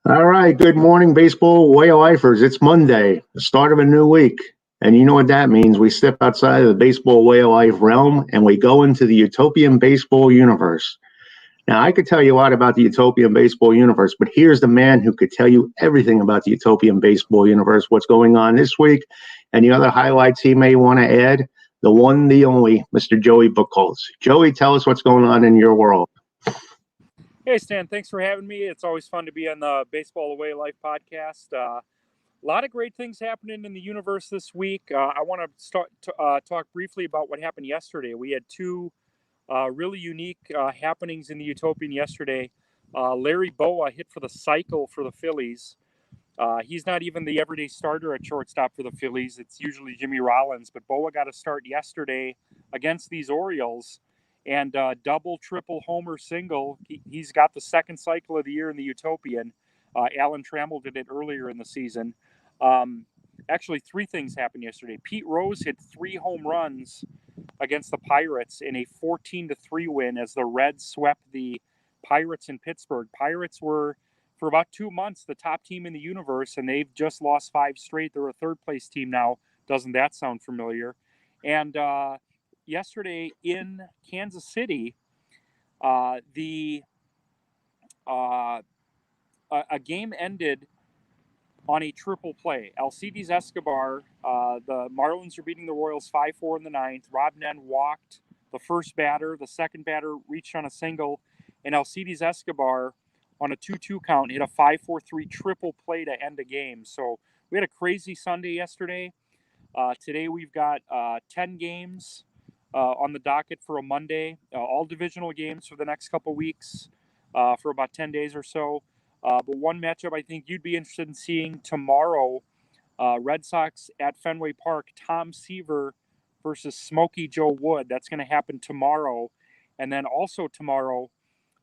All right, good morning, baseball way of lifers. It's Monday, the start of a new week. And you know what that means. We step outside of the baseball way of life realm and we go into the Utopian Baseball Universe. Now, I could tell you a lot about the Utopian Baseball Universe, but here's the man who could tell you everything about the Utopian Baseball Universe, what's going on this week, and the other highlights he may want to add. The one, the only, Mr. Joey Buchholz. Joey, tell us what's going on in your world. Hey, Stan, thanks for having me. It's always fun to be on the Baseball Away Life podcast. A lot of great things happening in the universe this week. I want to start to talk briefly about what happened yesterday. We had two really unique happenings in the Utopian yesterday. Larry Boa hit for the cycle for the Phillies. He's not even the everyday starter at shortstop for the Phillies. It's usually Jimmy Rollins, but Boa got a start yesterday against these Orioles. And double, triple, homer, single. He's got the second cycle of the year in the Utopian. Alan Trammell did it earlier in the season. Actually, three things happened yesterday. Pete Rose hit 3 home runs against the Pirates in a 14-3 win as the Reds swept the Pirates in Pittsburgh. Pirates were, for about 2 months, the top team in the universe, and they've just lost 5 straight. They're a third-place team now. Doesn't that sound familiar? And yesterday in Kansas City, a game ended on a triple play. Alcides Escobar, the Marlins are beating the Royals 5-4 in the ninth. Rob Nen walked the first batter. The second batter reached on a single, and Alcides Escobar on a 2-2 count hit a 5-4-3 triple play to end the game. So we had a crazy Sunday yesterday. Today we've got 10 games on the docket for a Monday, all divisional games for the next couple weeks for about 10 days or so. But one matchup I think you'd be interested in seeing tomorrow, Red Sox at Fenway Park, Tom Seaver versus Smokey Joe Wood. That's going to happen tomorrow. And then also tomorrow,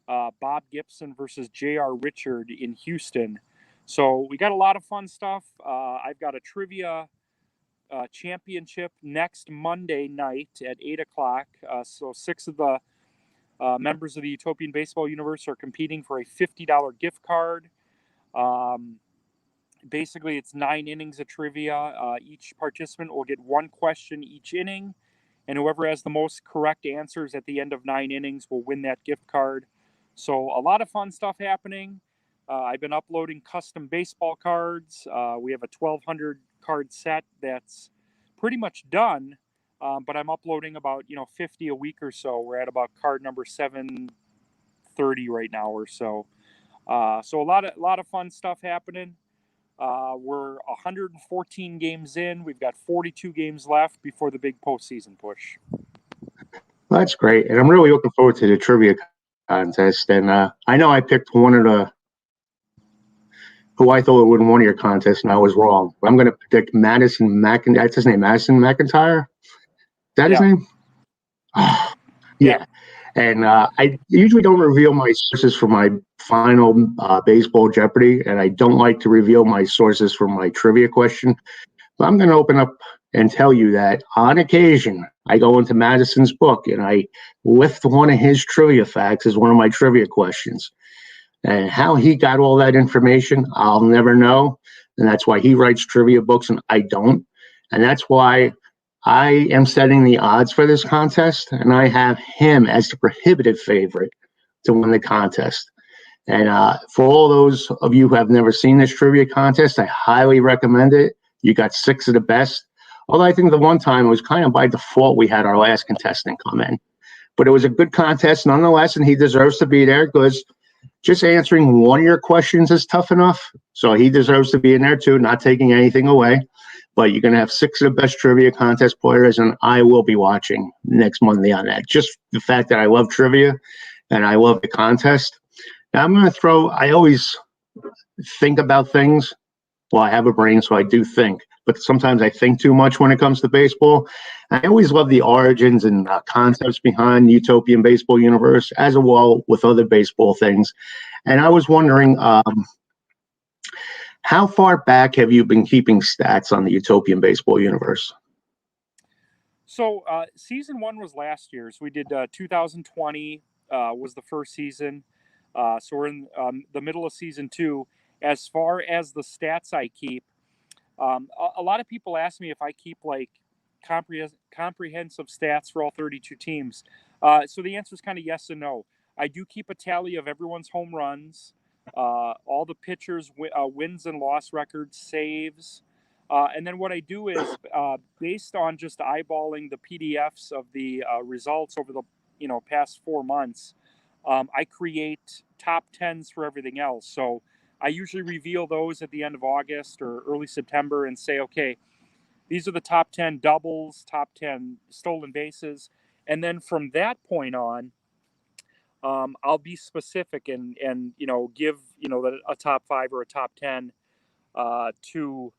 Bob Gibson versus J.R. Richard in Houston. So we got a lot of fun stuff. I've got a trivia championship next Monday night at 8 o'clock. So 6 of the members of the Utopian Baseball Universe are competing for a $50 gift card. Basically, it's 9 innings of trivia. Each participant will get 1 question each inning, and whoever has the most correct answers at the end of 9 innings will win that gift card. So a lot of fun stuff happening. I've been uploading custom baseball cards. We have a 1,200 card set that's pretty much done, but I'm uploading about 50 a week or so. We're at about card number 730 right now or so. So a lot of fun stuff happening. We're 114 games in. We've got 42 games left before the big postseason push. That's great, and I'm really looking forward to the trivia contest. And I know I picked one of the who I thought would win one of your contests, and I was wrong. I'm going to predict Madison McIntyre. That's his name, Madison McIntyre. Is that his name? Oh, yeah. And I usually don't reveal my sources for my final baseball Jeopardy, and I don't like to reveal my sources for my trivia question. But I'm going to open up and tell you that on occasion, I go into Madison's book and I lift one of his trivia facts as one of my trivia questions. And how he got all that information, I'll never know. And that's why he writes trivia books and I don't. And that's why I am setting the odds for this contest. And I have him as the prohibitive favorite to win the contest. And for all those of you who have never seen this trivia contest, I highly recommend it. You got 6 of the best. Although I think the one time it was kind of by default we had our last contestant come in. But it was a good contest nonetheless, and he deserves to be there because just answering one of your questions is tough enough. So he deserves to be in there too, not taking anything away. But you're going to have 6 of the best trivia contest players, and I will be watching next Monday on that. Just the fact that I love trivia and I love the contest. Now I'm going to throw, I always think about things. Well, I have a brain, so I do think. But sometimes I think too much when it comes to baseball. I always love the origins and concepts behind the Utopian Baseball Universe, as well with other baseball things. And I was wondering, how far back have you been keeping stats on the Utopian Baseball Universe? So season 1 was last year. So we did 2020 was the first season. So we're in the middle of season 2. As far as the stats I keep, a lot of people ask me if I keep like comprehensive stats for all 32 teams. So the answer is kind of yes and no. I do keep a tally of everyone's home runs, all the pitchers' wins and loss records, saves. And then what I do is, based on just eyeballing the PDFs of the results over the past 4 months, I create top tens for everything else. So I usually reveal those at the end of August or early September and say, okay, these are the top 10 doubles, top 10 stolen bases. And then from that point on, I'll be specific and give a top 5 or a top 10 to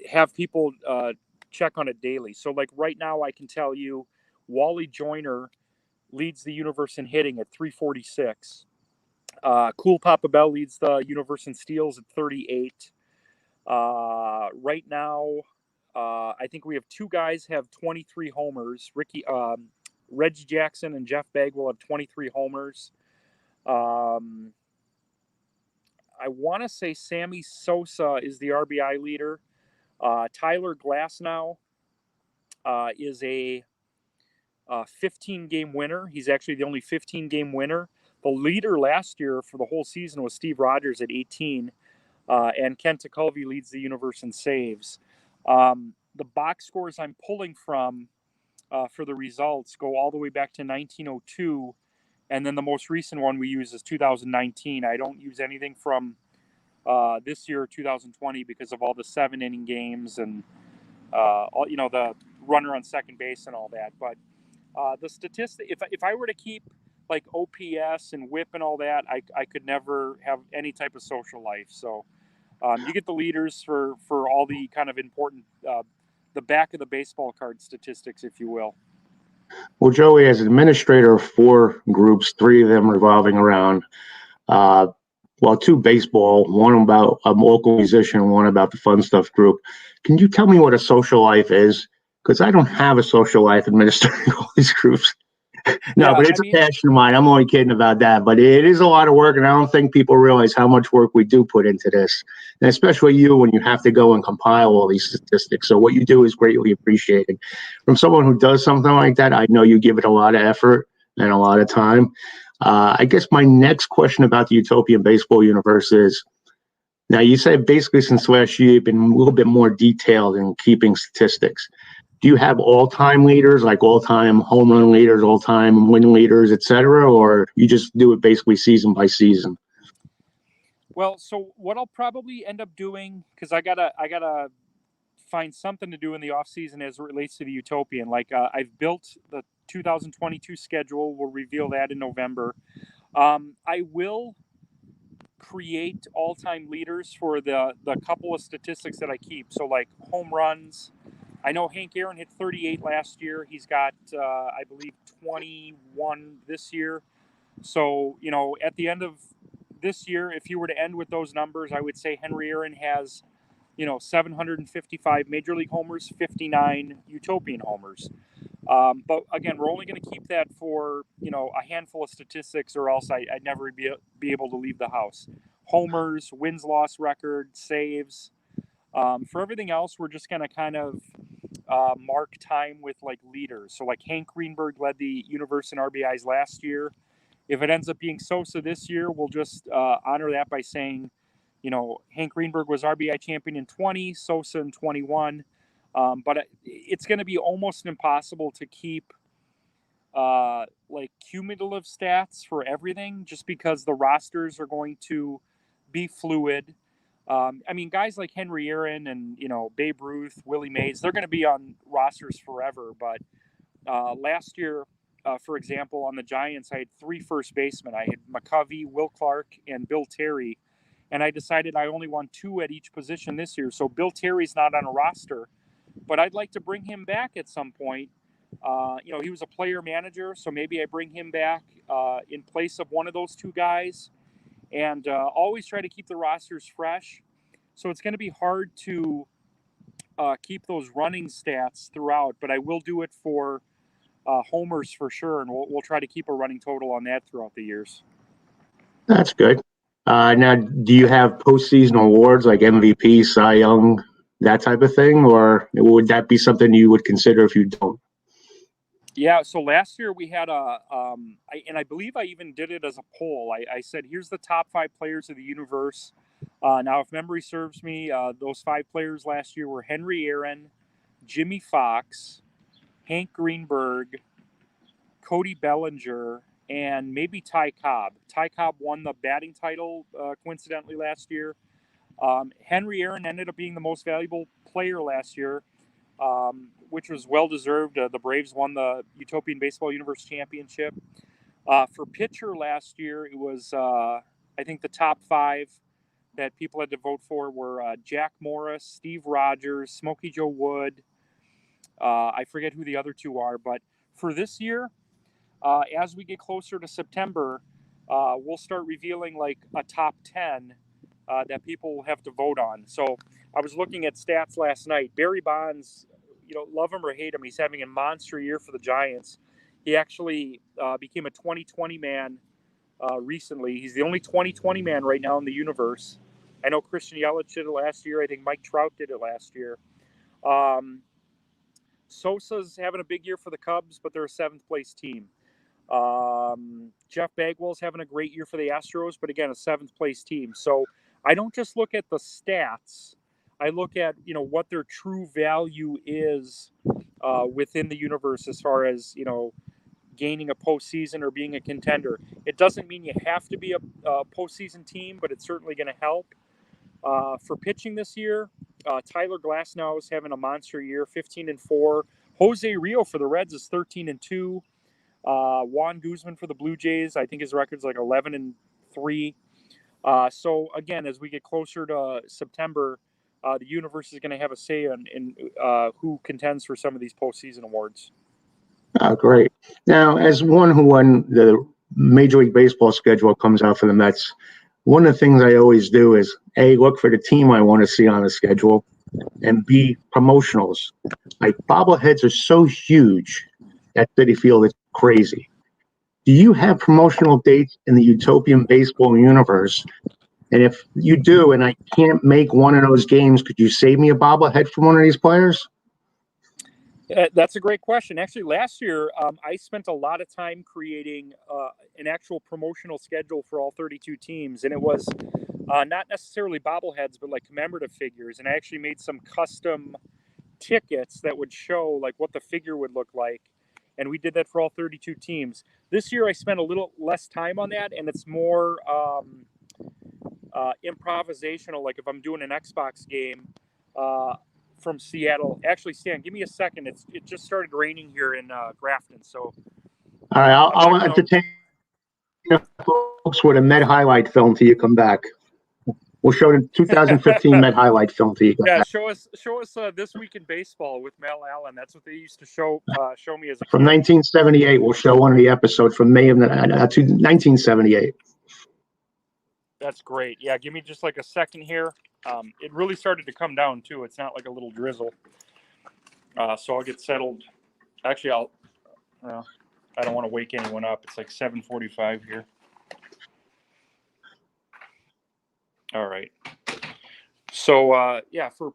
have people check on it daily. So like right now, I can tell you, Wally Joyner leads the universe in hitting at 346. Cool Papa Bell leads the universe in steals at 38. Right now, I think we have two guys have 23 homers. Reggie Jackson and Jeff Bagwell have 23 homers. I want to say Sammy Sosa is the RBI leader. Tyler Glasnow is a 15-game winner. He's actually the only 15-game winner. The leader last year for the whole season was Steve Rogers at 18. And Kent Tekulve leads the universe in saves. The box scores I'm pulling from for the results go all the way back to 1902, and then the most recent one we use is 2019. I don't use anything from this year, 2020, because of all the 7-inning games and the runner on second base and all that. But the statistic, if I were to keep like OPS and WHIP and all that, I could never have any type of social life. So you get the leaders for all the kind of important, the back of the baseball card statistics, if you will. Well, Joey, as administrator of 4 groups, 3 of them revolving around, two baseball, one about a local musician, one about the fun stuff group. Can you tell me what a social life is? Because I don't have a social life administering all these groups. No, but it's a passion of mine. I'm only kidding about that. But it is a lot of work, and I don't think people realize how much work we do put into this, and especially you when you have to go and compile all these statistics. So what you do is greatly appreciated. From someone who does something like that, I know you give it a lot of effort and a lot of time. I guess my next question about the Utopian Baseball Universe is, now you said basically since last year you've been a little bit more detailed in keeping statistics. Do you have all-time leaders, like all-time home run leaders, all-time win leaders, et cetera, or you just do it basically season by season? Well, so what I'll probably end up doing, because I gotta find something to do in the off season as it relates to the Utopian. Like I've built the 2022 schedule. We'll reveal that in November. I will create all-time leaders for the couple of statistics that I keep. So like home runs. I know Hank Aaron hit 38 last year. He's got, I believe, 21 this year. So, at the end of this year, if you were to end with those numbers, I would say Henry Aaron has, 755 Major League homers, 59 Utopian homers. But again, we're only going to keep that for, a handful of statistics, or else I'd never be able to leave the house. Homers, wins-loss record, saves. For everything else, we're just going to kind of mark time with like leaders. So like Hank Greenberg led the universe in RBIs last year. If it ends up being Sosa this year, we'll just honor that by saying, Hank Greenberg was RBI champion in 20, Sosa in 21. But it's going to be almost impossible to keep like cumulative stats for everything, just because the rosters are going to be fluid. Guys like Henry Aaron and, Babe Ruth, Willie Mays, they're going to be on rosters forever. But last year, for example, on the Giants, I had 3 first basemen. I had McCovey, Will Clark, and Bill Terry. And I decided I only want 2 at each position this year. So Bill Terry's not on a roster, but I'd like to bring him back at some point. He was a player manager, so maybe I bring him back in place of one of those 2 guys. And always try to keep the rosters fresh. So it's going to be hard to keep those running stats throughout, but I will do it for homers for sure, and we'll try to keep a running total on that throughout the years. That's good. Now, do you have postseason awards like MVP, Cy Young, that type of thing, or would that be something you would consider if you don't? Yeah, so last year we had I believe I even did it as a poll. I said, here's the top 5 players of the universe. Now, if memory serves me, those 5 players last year were Henry Aaron, Jimmy Fox, Hank Greenberg, Cody Bellinger, and maybe Ty Cobb. Ty Cobb won the batting title, coincidentally, last year. Henry Aaron ended up being the most valuable player last year, which was well deserved. The Braves won the Utopian Baseball Universe championship. For pitcher last year, it was, I think, the top 5 that people had to vote for were Jack Morris, Steve Rogers, Smokey Joe Wood. I forget who the other 2 are, but for this year, as we get closer to September, we'll start revealing like a top 10 that people will have to vote on. So I was looking at stats last night. Barry Bonds, love him or hate him, he's having a monster year for the Giants. He actually became a 2020 man recently. He's the only 2020 man right now in the universe. I know Christian Yelich did it last year. I think Mike Trout did it last year. Sosa's having a big year for the Cubs, but they're a 7th place team. Jeff Bagwell's having a great year for the Astros, but again, a 7th place team. So I don't just look at the stats. I look at, what their true value is within the universe as far as, gaining a postseason or being a contender. It doesn't mean you have to be a postseason team, but it's certainly going to help. For pitching this year, Tyler Glasnow is having a monster year, 15-4. Jose Rio for the Reds is 13-2. Juan Guzman for the Blue Jays, I think his record's like 11-3. So again, as we get closer to September, the universe is going to have a say in who contends for some of these postseason awards. Oh, great. Now, as one who won the Major League Baseball schedule comes out for the Mets, one of the things I always do is A, look for the team I want to see on the schedule, and B, promotionals. Like bobbleheads are so huge at Citi Field, it's crazy. Do you have promotional dates in the Utopian Baseball Universe? And if you do, and I can't make one of those games, could you save me a bobblehead from one of these players? That's a great question. Actually, last year, I spent a lot of time creating an actual promotional schedule for all 32 teams. And it was not necessarily bobbleheads, but like commemorative figures. And I actually made some custom tickets that would show like what the figure would look like. And we did that for all 32 teams. This year, I spent a little less time on that. And it's more improvisational. Like if I'm doing an Xbox game, from Seattle. Actually, Stan, give me a second. It just started raining here in Grafton, so. All right, I'll entertain folks with a Met highlight film till you come back. We'll show the 2015 Met highlight film till you come back. Show us This Week in Baseball with Mel Allen. That's what they used to show me as a kid. From 1978. We'll show one of the episodes from May of 1978. That's great. Yeah, give me just like a second here. It really started to come down too. It's not like a little drizzle. So I'll get settled. Actually, I don't want to wake anyone up. It's like 7:45 here. All right. So for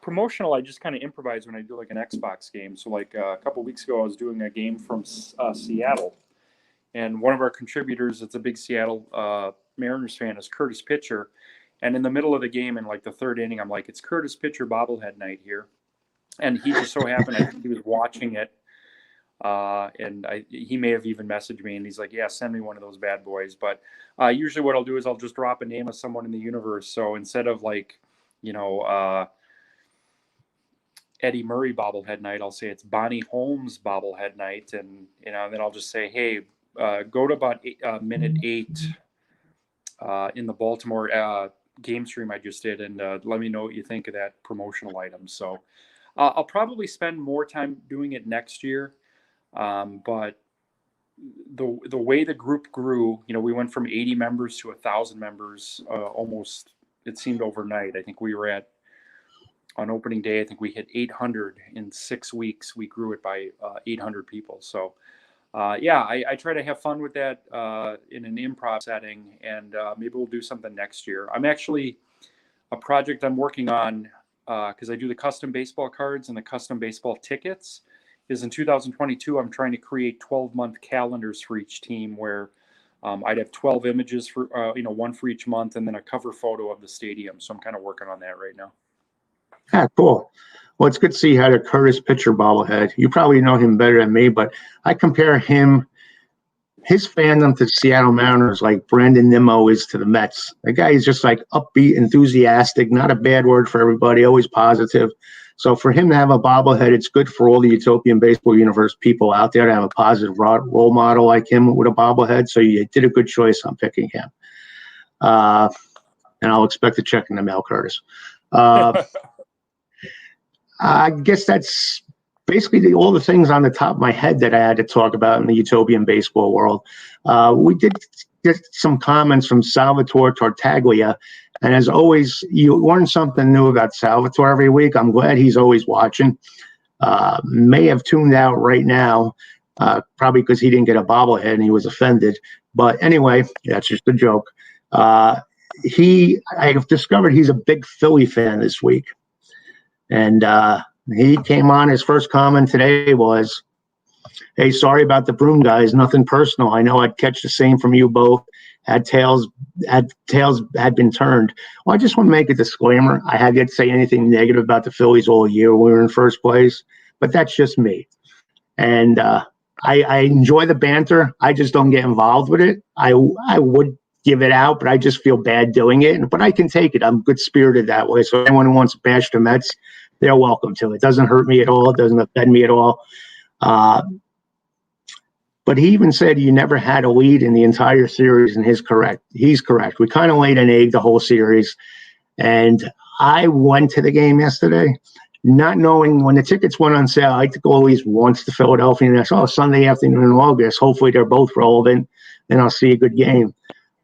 promotional, I just kind of improvise when I do like an Xbox game. So like a couple weeks ago, I was doing a game from Seattle, and one of our contributors, it's a big Seattle Mariners fan, is Curtis Pitcher. And in the middle of the game, in like the 3rd inning, I'm like, it's Curtis Pitcher bobblehead night here. And he just so happened, I think he was watching it. And he may have even messaged me, and he's like, yeah, send me one of those bad boys. But usually what I'll do is I'll just drop a name of someone in the universe. So instead of like, Eddie Murray bobblehead night, I'll say it's Bonnie Holmes bobblehead night. And, then I'll just say, hey, go to about minute 8 in the Baltimore game stream I just did, and let me know what you think of that promotional item. So I'll probably spend more time doing it next year. But the way the group grew, we went from 80 members to 1,000 members almost, it seemed overnight. I think we were on opening day, I think we hit 800 in 6 weeks. We grew it by 800 people. So yeah, I try to have fun with that in an improv setting, and maybe we'll do something next year. I'm actually a project I'm working on because I do the custom baseball cards and the custom baseball tickets. Is in 2022, I'm trying to create 12-month calendars for each team where I'd have 12 images for one for each month, and then a cover photo of the stadium. So I'm kind of working on that right now. Yeah, cool. Well, it's good to see you had a Curtis pitcher bobblehead. You probably know him better than me, but I compare his fandom to the Seattle Mariners like Brandon Nimmo is to the Mets. The guy is just like upbeat, enthusiastic, not a bad word for everybody, always positive. So for him to have a bobblehead, it's good for all the Utopian Baseball Universe people out there to have a positive role model like him with a bobblehead. So you did a good choice on picking him. And I'll expect a check in the mail, Curtis. I guess that's basically all the things on the top of my head that I had to talk about in the Utopian baseball world. We did get some comments from Salvatore Tartaglia. And as always, you learn something new about Salvatore every week. I'm glad he's always watching. May have tuned out right now, probably because he didn't get a bobblehead and he was offended. But anyway, that's just a joke. I have discovered he's a big Philly fan this week. And he came on, his first comment today was, "Hey, sorry about the broom, guys. Nothing personal. I know I'd catch the same from you both. Tails had been turned." Well, I just want to make a disclaimer. I have yet to say anything negative about the Phillies all year. We were in first place, but that's just me. And I enjoy the banter. I just don't get involved with it. I would give it out, but I just feel bad doing it. But I can take it. I'm good spirited that way. So anyone who wants to bash the Mets, they're welcome to. It doesn't hurt me at all. It doesn't offend me at all. But he even said you never had a lead in the entire series, and he's correct. We kind of laid an egg the whole series. And I went to the game yesterday not knowing when the tickets went on sale. I like to go at least once to Philadelphia, and I saw Sunday afternoon in August. Hopefully they're both relevant, and I'll see a good game.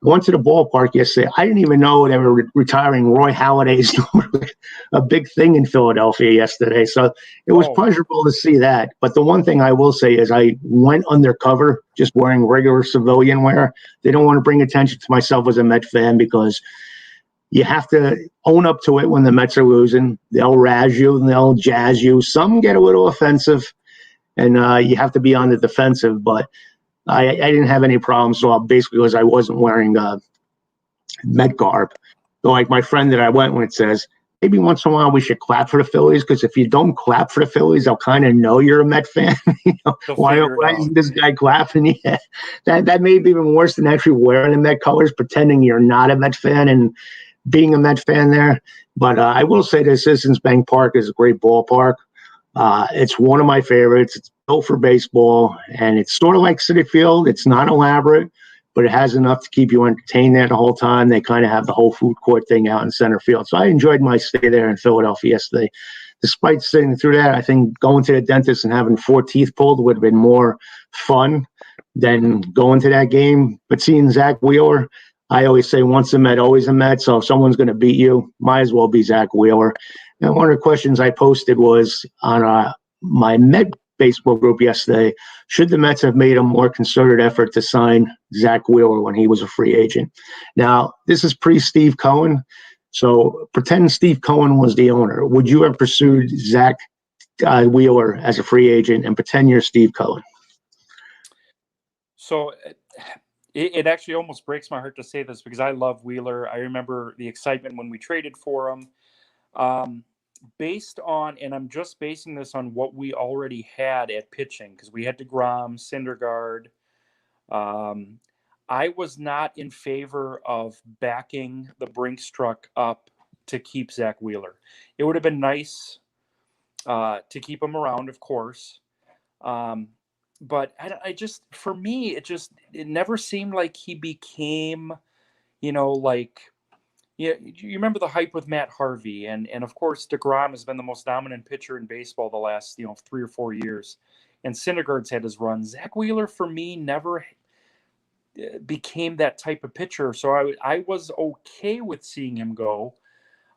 I went to the ballpark yesterday. I didn't even know they were retiring Roy Halladay's a big thing in Philadelphia yesterday. So it was pleasurable to see that. But the one thing I will say is I went undercover just wearing regular civilian wear. They don't want to bring attention to myself as a Met fan because you have to own up to it when the Mets are losing. They'll razz you and they'll jazz you. Some get a little offensive, and you have to be on the defensive. But I didn't have any problems. So basically, because I wasn't wearing Met garb. So like my friend that I went with says, maybe once in a while we should clap for the Phillies, because if you don't clap for the Phillies, they'll kind of know you're a Met fan. Why isn't this guy clapping? Yeah, that may be even worse than actually wearing the Met colors, pretending you're not a Met fan and being a Met fan there. But I will say that Citizens Bank Park is a great ballpark. It's one of my favorites. It's built for baseball, and it's sort of like Citi Field. It's not elaborate, but it has enough to keep you entertained there the whole time. They kind of have the whole food court thing out in center field. So I enjoyed my stay there in Philadelphia yesterday. Despite sitting through that, I think going to the dentist and having 4 teeth pulled would have been more fun than going to that game. But seeing Zach Wheeler, I always say once a Met, always a Met. So if someone's going to beat you, might as well be Zach Wheeler. And one of the questions I posted was on my Met baseball group yesterday, should the Mets have made a more concerted effort to sign Zach Wheeler when he was a free agent? Now, this is pre-Steve Cohen, so pretend Steve Cohen was the owner. Would you have pursued Zach Wheeler as a free agent and pretend you're Steve Cohen? So it actually almost breaks my heart to say this because I love Wheeler. I remember the excitement when we traded for him. Based on, and I'm just basing this on what we already had at pitching, because we had DeGrom, Syndergaard. I was not in favor of backing the Brinks truck up to keep Zach Wheeler. It would have been nice to keep him around, of course. But I just, for me, it never seemed like he became, like, yeah, you remember the hype with Matt Harvey, and of course DeGrom has been the most dominant pitcher in baseball the last 3 or 4 years, and Syndergaard's had his run. Zach Wheeler for me never became that type of pitcher, so I was okay with seeing him go.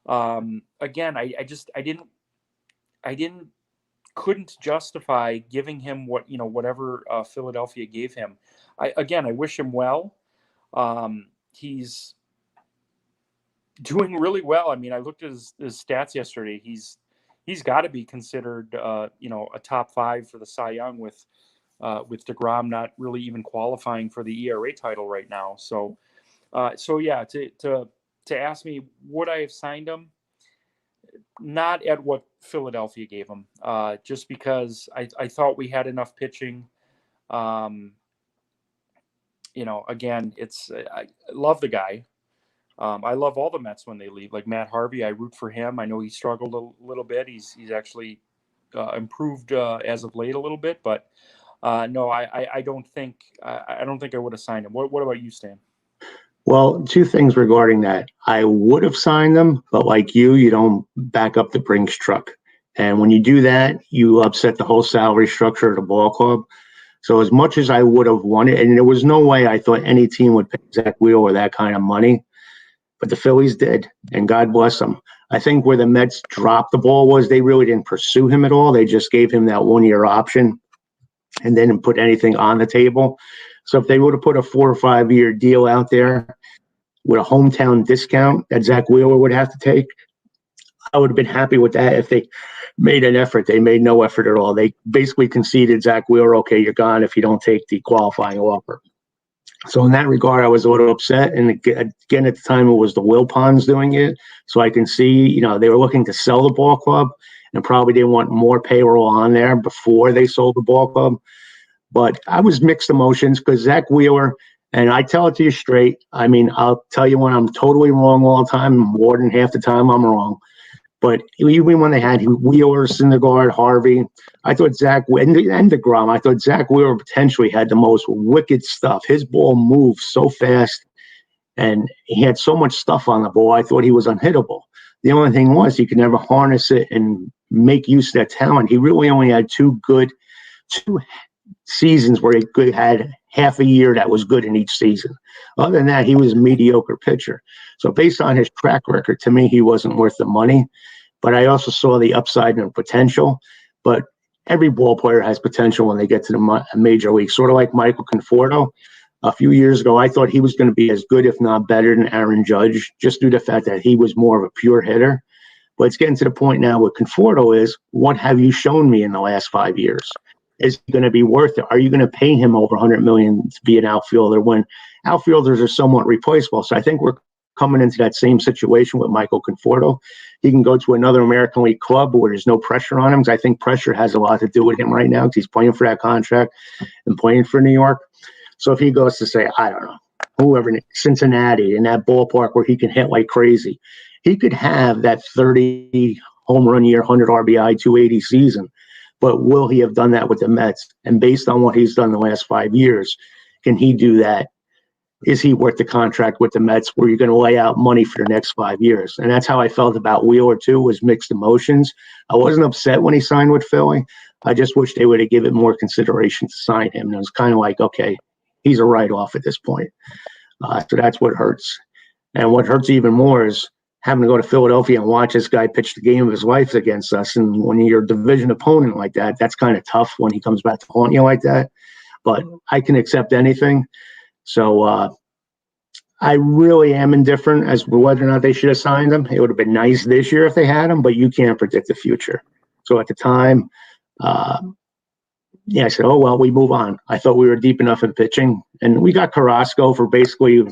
Again, I didn't couldn't justify giving him whatever Philadelphia gave him. I wish him well. He's doing really well. I mean, I looked at his stats yesterday. He's got to be considered, a top 5 for the Cy Young with DeGrom not really even qualifying for the ERA title right now. So yeah, to ask me, would I have signed him? Not at what Philadelphia gave him, just because I thought we had enough pitching. Again, I love the guy. I love all the Mets when they leave. Like Matt Harvey, I root for him. I know he struggled a little bit. He's actually improved as of late a little bit, but no, I don't think I would have signed him. What about you, Stan? Well, two things regarding that. I would have signed them, but like you don't back up the Brinks truck. And when you do that, you upset the whole salary structure of the ball club. So as much as I would have wanted, and there was no way I thought any team would pay Zach Wheeler that kind of money, but the Phillies did, and God bless them. I think where the Mets dropped the ball was they really didn't pursue him at all. They just gave him that 1-year option and they didn't put anything on the table. So if they would have put a 4 or 5 year deal out there with a hometown discount that Zach Wheeler would have to take, I would have been happy with that if they made an effort. They made no effort at all. They basically conceded Zach Wheeler, okay, you're gone if you don't take the qualifying offer. So in that regard, I was a little upset. And again, at the time, it was the Wilpons doing it. So I can see, they were looking to sell the ball club and probably didn't want more payroll on there before they sold the ball club. But I was mixed emotions because Zach Wheeler, and I tell it to you straight, I mean, I'll tell you when I'm totally wrong all the time. More than half the time I'm wrong. But even when they had Wheeler, Syndergaard, Harvey, I thought Zach and DeGrom, I thought Zach Wheeler potentially had the most wicked stuff. His ball moved so fast, and he had so much stuff on the ball. I thought he was unhittable. The only thing was he could never harness it and make use of that talent. He really only had two seasons where he had half a year that was good in each season. Other than that, he was a mediocre pitcher. So based on his track record, to me, he wasn't worth the money. But I also saw the upside and potential. But every ball player has potential when they get to the major league. Sort of like Michael Conforto. A few years ago, I thought he was going to be as good, if not better, than Aaron Judge, just due to the fact that he was more of a pure hitter. But it's getting to the point now with Conforto is, what have you shown me in the last 5 years? Is he going to be worth it? Are you going to pay him over $100 million to be an outfielder when outfielders are somewhat replaceable? So I think we're coming into that same situation with Michael Conforto. He can go to another American League club where there's no pressure on him, because I think pressure has a lot to do with him right now because he's playing for that contract and playing for New York. So if he goes to, say, I don't know, whoever, Cincinnati, in that ballpark where he can hit like crazy, he could have that 30 home run year, 100 RBI, 280 season. But will he have done that with the Mets? And based on what he's done the last 5 years, can he do that? Is he worth the contract with the Mets where you're going to lay out money for the next 5 years? And that's how I felt about Wheeler, too, was mixed emotions. I wasn't upset when he signed with Philly. I just wish they would have given more consideration to sign him. And it was kind of like, okay, he's a write-off at this point. So that's what hurts. And what hurts even more is having to go to Philadelphia and watch this guy pitch the game of his life against us. And when you're a division opponent like that, that's kind of tough when he comes back to haunt you like that. But I can accept anything. So I really am indifferent as to whether or not they should have signed him. It would have been nice this year if they had him, but you can't predict the future. So at the time, I said, oh, well, we move on. I thought we were deep enough in pitching. And we got Carrasco for basically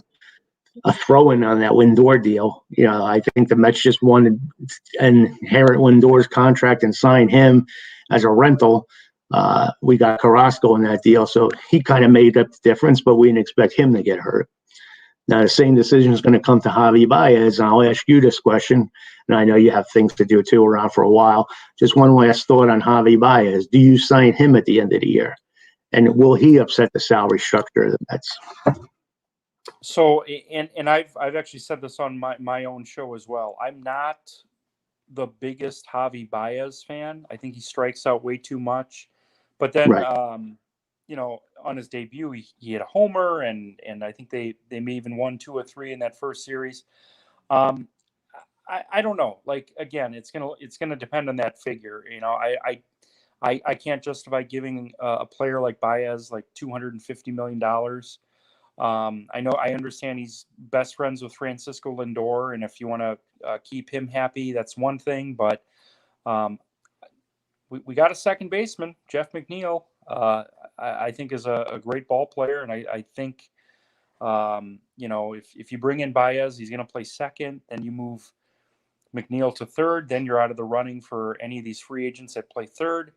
a throw-in on that Lindor deal. I think the Mets just wanted to inherit Lindor's contract and sign him as a rental. We got Carrasco in that deal, so he kind of made up the difference, but we didn't expect him to get hurt. Now, the same decision is going to come to Javi Baez, and I'll ask you this question, and I know you have things to do, too, around for a while. Just one last thought on Javi Baez. Do you sign him at the end of the year? And will he upset the salary structure of the Mets? So, and I've actually said this on my own show as well. I'm not the biggest Javi Baez fan. I think he strikes out way too much. But then, right. On his debut, he hit a homer, and I think they may even won 2 or 3 in that first series. I don't know. Like, again, it's gonna depend on that figure. I can't justify giving a player like Baez like $250 million. I understand he's best friends with Francisco Lindor, and if you want to keep him happy, that's one thing. But we got a second baseman, Jeff McNeil. I think is a great ball player, and I think if you bring in Baez, he's going to play second. Then you move McNeil to third. Then you're out of the running for any of these free agents that play third.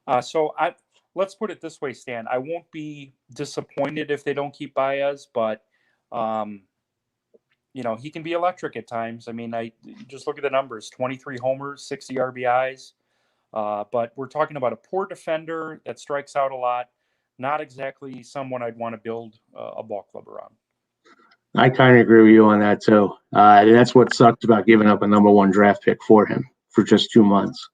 Let's put it this way, Stan. I won't be disappointed if they don't keep Baez, but he can be electric at times. I mean, just look at the numbers: 23 homers, 60 RBIs. But we're talking about a poor defender that strikes out a lot. Not exactly someone I'd want to build a ball club around. I kind of agree with you on that too. That's what sucks about giving up a number 1 draft pick for him for just 2 months.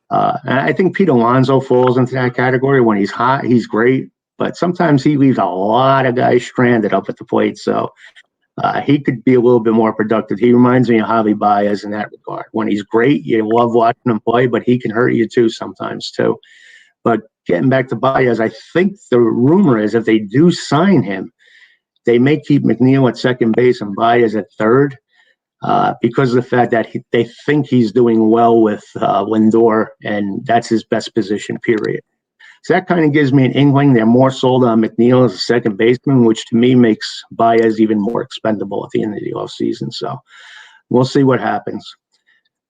And I think Pete Alonso falls into that category. When he's hot, he's great, but sometimes he leaves a lot of guys stranded up at the plate. So he could be a little bit more productive. He reminds me of Javi Baez in that regard. When he's great, you love watching him play, but he can hurt you too sometimes too. But getting back to Baez, I think the rumor is if they do sign him, they may keep McNeil at second base and Baez at third. Because of the fact that they think he's doing well with Lindor, and that's his best position, period. So that kind of gives me an inkling. They're more sold on McNeil as a second baseman, which to me makes Baez even more expendable at the end of the offseason. So we'll see what happens.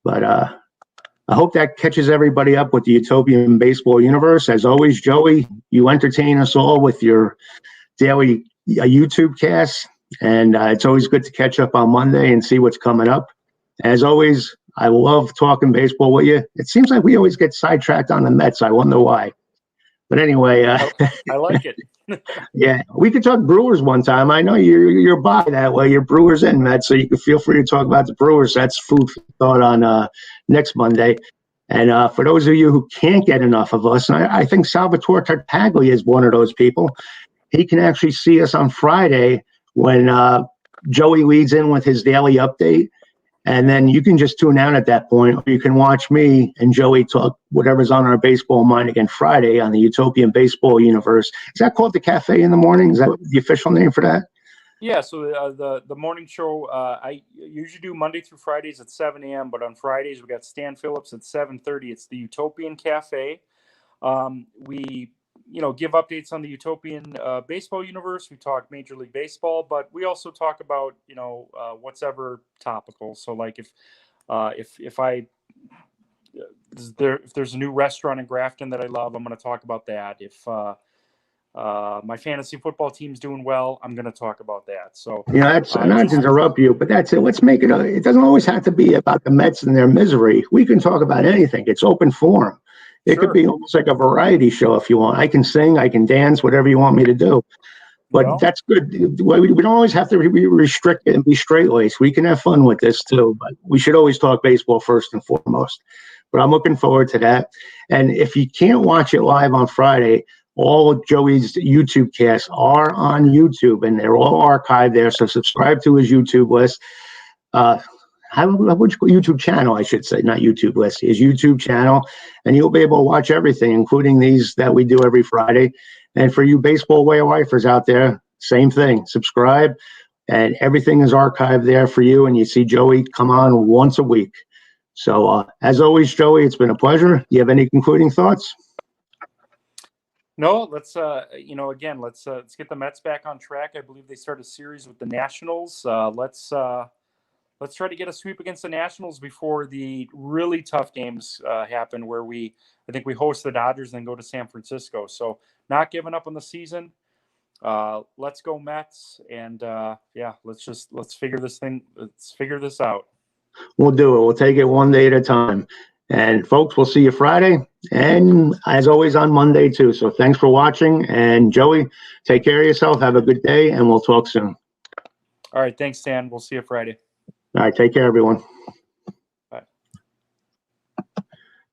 But I hope that catches everybody up with the Utopian Baseball Universe. As always, Joey, you entertain us all with your daily YouTube cast. And it's always good to catch up on Monday and see what's coming up. As always, I love talking baseball with you. It seems like we always get sidetracked on the Mets. I wonder why. But anyway. I like it. Yeah, we could talk Brewers one time. I know you're by that way. You're Brewers and Mets, so you can feel free to talk about the Brewers. That's food for thought on next Monday. And for those of you who can't get enough of us, and I think Salvatore Tartaglia is one of those people, he can actually see us on Friday when Joey leads in with his daily update. And then you can just tune out at that point, or you can watch me and Joey talk whatever's on our baseball mind again Friday on the Utopian Baseball Universe. Is that called the Cafe in the Morning? Is that the official name for that? Yeah, so the morning show, I usually do Monday through Fridays at 7 a.m., but on Fridays we got Stan Phillips at 7:30. It's the Utopian Cafe. We give updates on the Utopian Baseball Universe. We talk Major League Baseball, but we also talk about what's ever topical. So like if there's a new restaurant in Grafton that I love, I'm going to talk about that. If my fantasy football team's doing well, I'm going to talk about that. So that's not to interrupt you, but that's it. Let's make it. It doesn't always have to be about the Mets and their misery. We can talk about anything. It's open forum. It could be almost like a variety show if you want. I can sing, I can dance, whatever you want me to do. But that's good. We don't always have to be restricted and be straight-laced. We can have fun with this too, but we should always talk baseball first and foremost. But I'm looking forward to that. And if you can't watch it live on Friday, all of Joey's YouTube casts are on YouTube, and they're all archived there. So subscribe to his YouTube list. YouTube channel, I should say, not YouTube list, his YouTube channel, and you'll be able to watch everything, including these that we do every Friday. And for you baseball way of lifers out there, same thing. Subscribe, and everything is archived there for you, and you see Joey come on once a week. So as always, Joey, it's been a pleasure. Do you have any concluding thoughts? No, let's let's get the Mets back on track. I believe they start a series with the Nationals. Let's try to get a sweep against the Nationals before the really tough games happen, where I think we host the Dodgers and then go to San Francisco. So not giving up on the season. Let's go Mets, and let's figure this out. We'll do it. We'll take it one day at a time. And folks, we'll see you Friday, and as always on Monday too. So thanks for watching, and Joey, take care of yourself. Have a good day, and we'll talk soon. All right, thanks, Stan. We'll see you Friday. All right, take care, everyone.